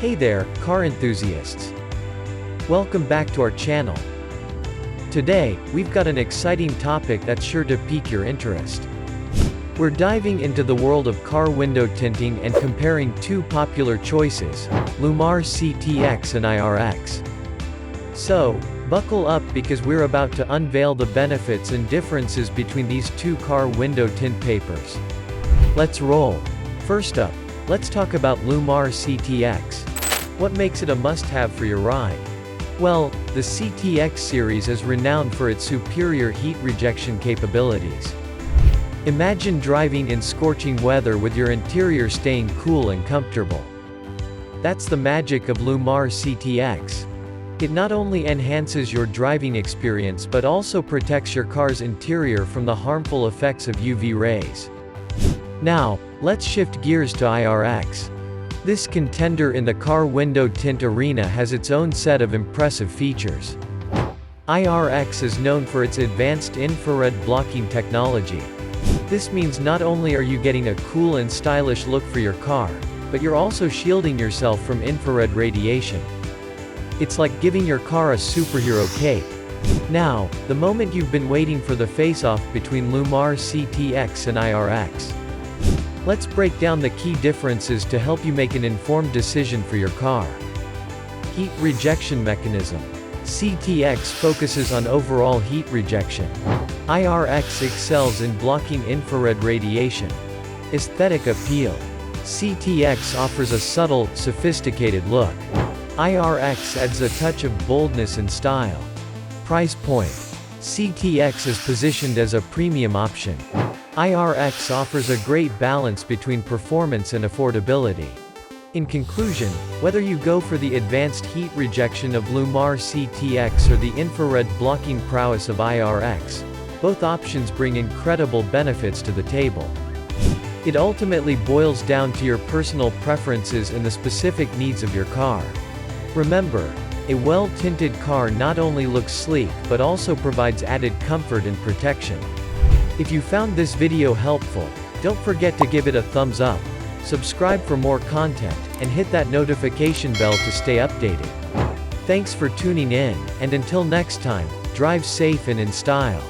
Hey there, car enthusiasts. Welcome back to our channel. Today, we've got an exciting topic that's sure to pique your interest. We're diving into the world of car window tinting and comparing two popular choices, LLumar CTX and IRX. So, buckle up because we're about to unveil the benefits and differences between these two car window tint papers. Let's roll. First up, let's talk about LLumar CTX. What makes it a must-have for your ride? Well, the CTX series is renowned for its superior heat rejection capabilities. Imagine driving in scorching weather with your interior staying cool and comfortable. That's the magic of LLumar CTX. It not only enhances your driving experience but also protects your car's interior from the harmful effects of UV rays. Now, let's shift gears to IRX. This contender in the car window tint arena has its own set of impressive features. IRX is known for its advanced infrared blocking technology. This means not only are you getting a cool and stylish look for your car, but you're also shielding yourself from infrared radiation. It's like giving your car a superhero cape. Now, the moment you've been waiting for, the face-off between LLumar CTX and IRX. Let's break down the key differences to help you make an informed decision for your car. Heat rejection mechanism. CTX focuses on overall heat rejection. IRX excels in blocking infrared radiation. Aesthetic appeal. CTX offers a subtle, sophisticated look. IRX adds a touch of boldness and style. Price point. CTX is positioned as a premium option. IRX offers a great balance between performance and affordability. In conclusion, whether you go for the advanced heat rejection of LLumar CTX or the infrared blocking prowess of IRX, both options bring incredible benefits to the table. It ultimately boils down to your personal preferences and the specific needs of your car. Remember, a well-tinted car not only looks sleek but also provides added comfort and protection. If you found this video helpful, don't forget to give it a thumbs up, subscribe for more content, and hit that notification bell to stay updated. Thanks for tuning in, and until next time, drive safe and in style.